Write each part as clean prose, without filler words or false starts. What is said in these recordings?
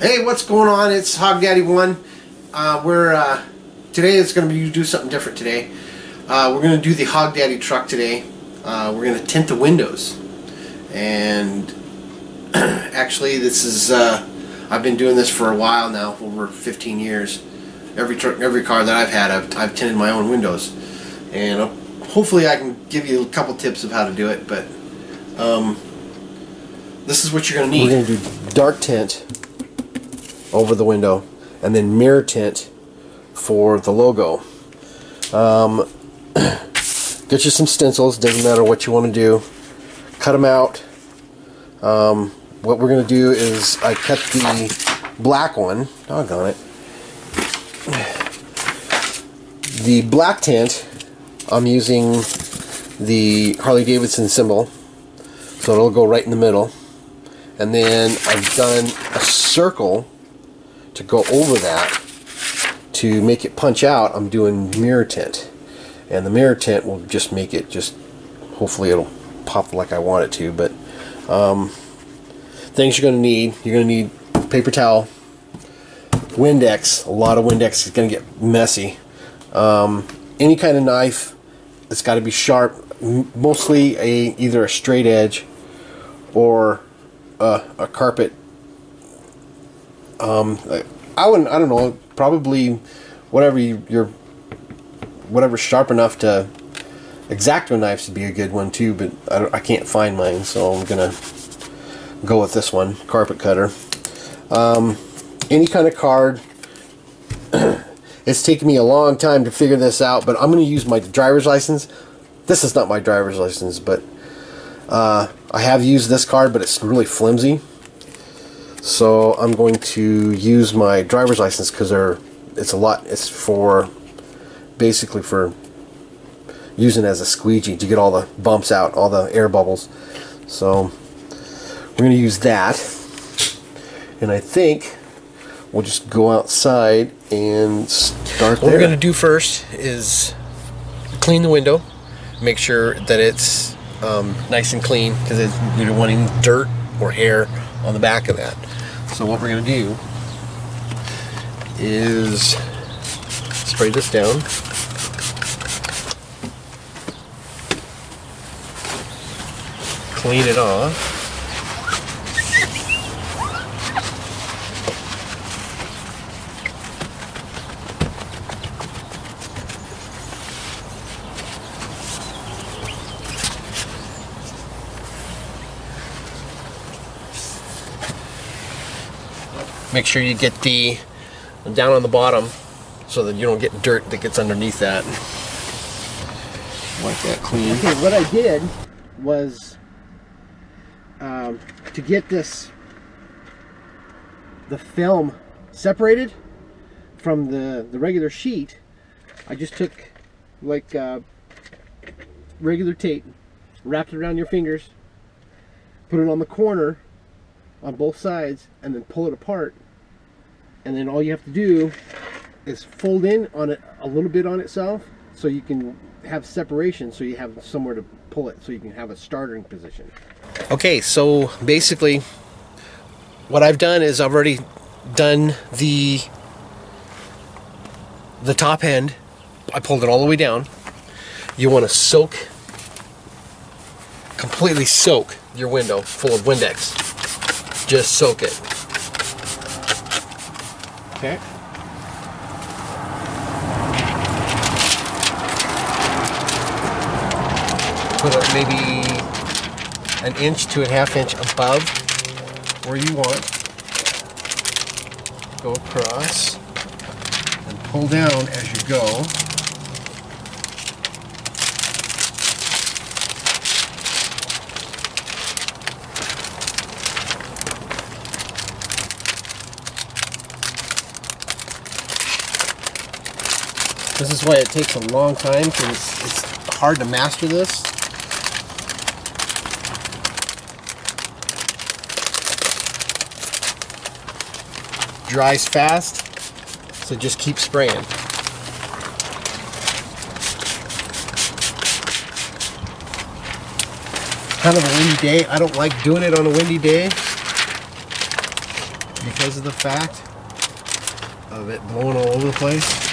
Hey, what's going on? It's hogdaddy1. Today it's going to be do something different today. We're going to do the Hogdaddy truck today. We're going to tint the windows. And actually this is I've been doing this for a while now, over 15 years. Every car that I've had, I've tinted my own windows. And hopefully I can give you a couple tips of how to do it, but this is what you're going to need. We're going to do dark tint over the window, and then mirror tint for the logo. Get you some stencils, doesn't matter what you want to do. Cut them out. What we're going to do is I cut the black one, doggone it. The black tint, I'm using the Harley-Davidson symbol, so it'll go right in the middle. And then I've done a circle to go over that. To make it punch out, I'm doing mirror tint, and the mirror tint will just make it hopefully it'll pop like I want it to. But things you're going to need paper towel, Windex. A lot of Windex is going to get messy. Any kind of knife, it's got to be sharp, mostly either a straight edge or a carpet. I don't know, probably whatever's sharp enough to X-Acto knives would be a good one too, but I can't find mine, so I'm gonna go with this one, carpet cutter. Any kind of card. It's taken me a long time to figure this out, but I'm gonna use my driver's license. This is not my driver's license, but I have used this card, but it's really flimsy. So I'm going to use my driver's license because it's for basically for using as a squeegee to get all the bumps out, all the air bubbles. So we're going to use that, and I think we'll just go outside and start there. What we're going to do first is clean the window, make sure that it's nice and clean, because we don't want any dirt or hair on the back of that. So what we're going to do is spray this down. Clean it off. Make sure you get the down on the bottom so that you don't get dirt that gets underneath that. Wipe that clean. Okay, what I did was to get the film separated from the regular sheet. I just took like regular tape, wrapped it around your fingers, put it on the corner on both sides, and then pull it apart. And then all you have to do is fold in on it a little bit on itself, so you can have separation, so you have somewhere to pull it, so you can have a starting position. Okay, so basically what I've done is I've already done the top end. I pulled it all the way down. You want to completely soak your window full of Windex. Just soak it. Okay. Put it maybe an inch to a half inch above where you want. Go across and pull down as you go. This is why it takes a long time, because it's hard to master this. Dries fast, so just keep spraying. Kind of a windy day. I don't like doing it on a windy day, because of the fact of it blowing all over the place.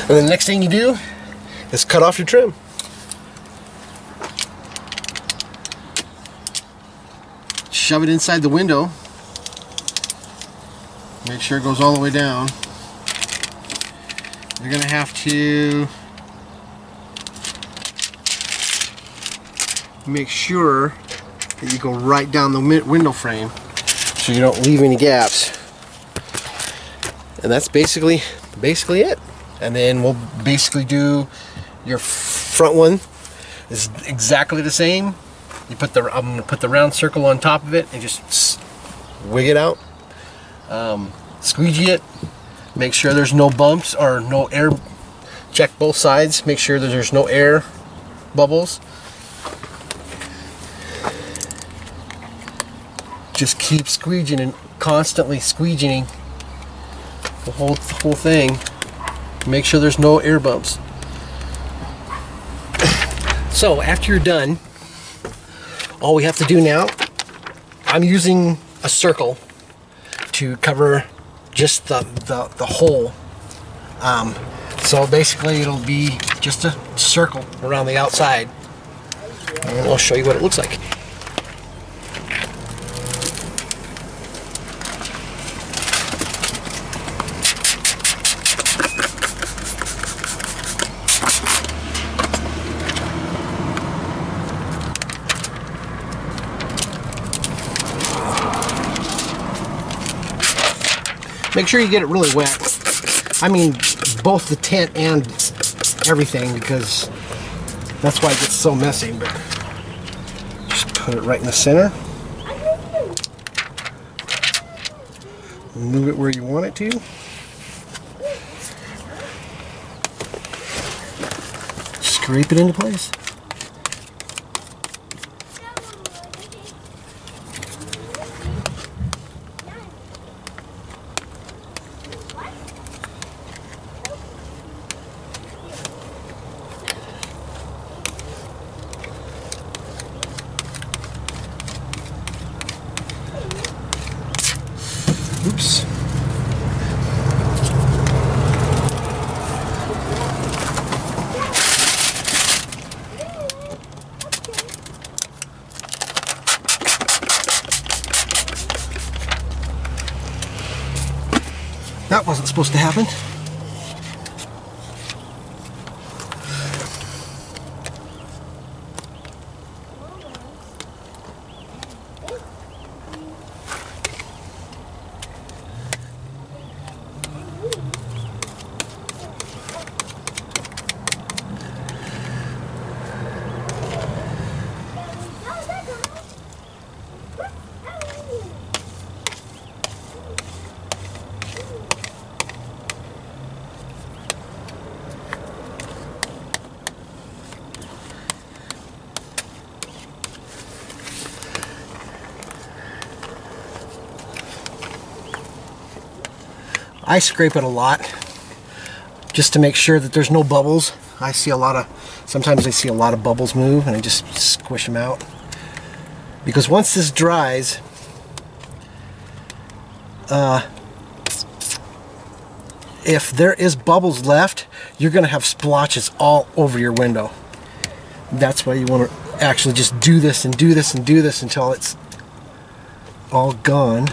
And then the next thing you do is cut off your trim. Shove it inside the window. Make sure it goes all the way down. You're going to have to make sure that you go right down the window frame so you don't leave any gaps. And that's basically it. And then we'll basically do your front one is exactly the same. You put the I'm gonna put the round circle on top of it and just wig it out. Squeegee it. Make sure there's no bumps or no air. Check both sides. Make sure that there's no air bubbles. Just keep squeegeeing and constantly squeegeeing the whole thing. Make sure there's no air bumps. So after you're done, all we have to do now, I'm using a circle to cover just the hole. So basically it'll be just a circle around the outside. And I'll show you what it looks like. Make sure you get it really wet. I mean, both the tent and everything, because that's why it gets so messy. But just put it right in the center. Move it where you want it to. Scrape it into place. Oops. That wasn't supposed to happen. I scrape it a lot just to make sure that there's no bubbles. I see sometimes I see a lot of bubbles move and I just squish them out. Because once this dries, if there is bubbles left, you're going to have splotches all over your window. That's why you want to actually just do this and do this and do this until it's all gone.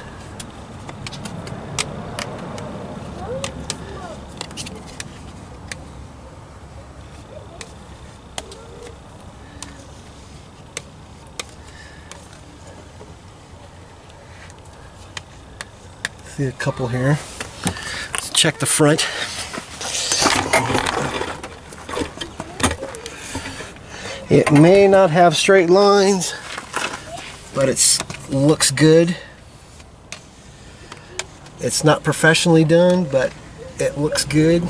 See a couple here. Let's check the front. It may not have straight lines, but it looks good. It's not professionally done, but it looks good.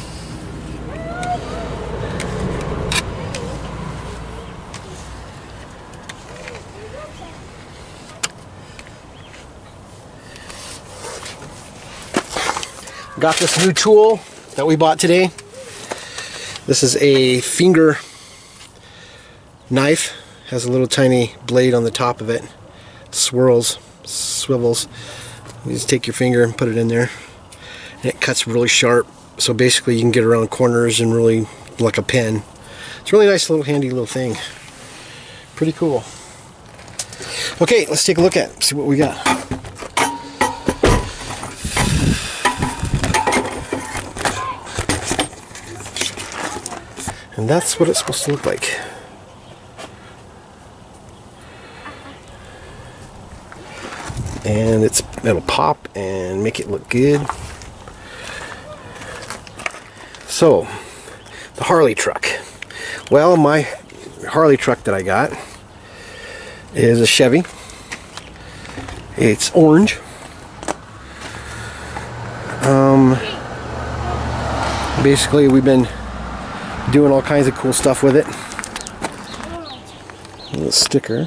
Got this new tool that we bought today. This is a finger knife. Has a little tiny blade on the top of it. Swivels. You just take your finger and put it in there, and it cuts really sharp. So basically you can get around corners and really, like a pen. It's a really nice little handy little thing. Pretty cool. Okay, let's take a look at it, see what we got. And that's what it's supposed to look like. And it'll pop and make it look good. So, the Harley truck. Well, my Harley truck that I got is a Chevy. It's orange. Basically, we've been doing all kinds of cool stuff with it. A little sticker.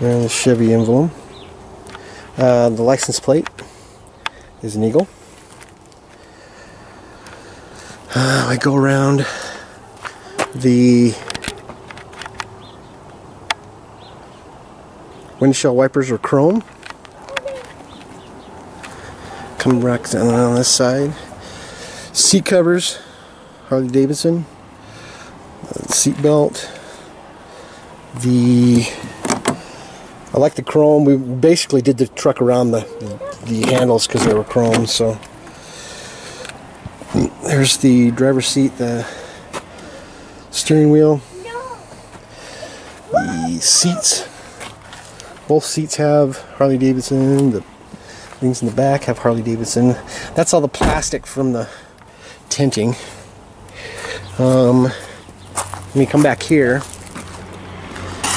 And the Chevy emblem. The license plate is an eagle. I go around the windshield wipers are chrome. Come back down on this side. Seat covers, Harley Davidson. Seat belt. I like the chrome. We basically did the truck around the handles because they were chrome. So there's the driver's seat, the steering wheel, the seats. Both seats have Harley Davidson. The things in the back have Harley Davidson. That's all the plastic from the tinting. Let me come back here,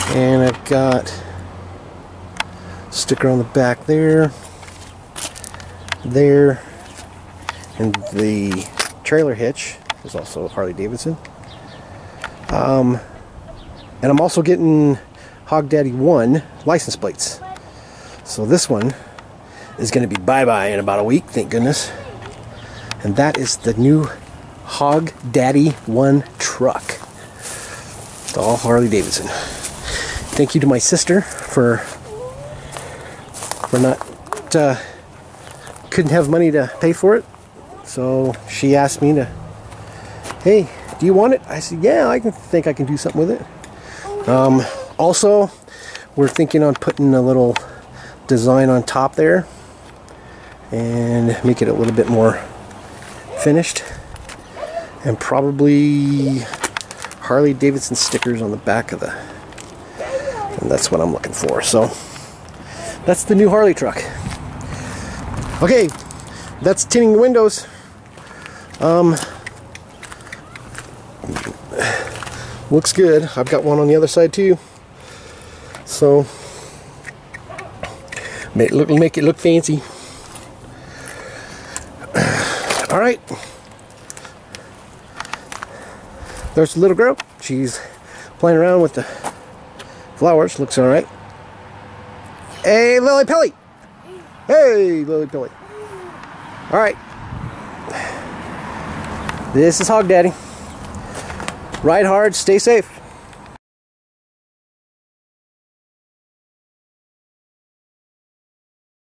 and I've got sticker on the back there, and the trailer hitch is also Harley Davidson. And I'm also getting hogdaddy1 license plates. So this one is going to be bye-bye in about a week, thank goodness. And that is the new hogdaddy1 truck. It's all Harley Davidson. Thank you to my sister for not couldn't have money to pay for it, so she asked me to, hey, do you want it? I said, yeah, I think I can do something with it. Also, we're thinking on putting a little design on top there and make it a little bit more finished, and probably Harley Davidson stickers on the back of the, and that's what I'm looking for. So that's the new Harley truck. Okay, that's tinting the windows. Looks good. I've got one on the other side too. So make it look fancy. All right. There's the little girl. She's playing around with the flowers. Looks all right. Hey, Lily Pilly. Hey, Lily Pilly. All right. This is Hog Daddy. Ride hard, stay safe.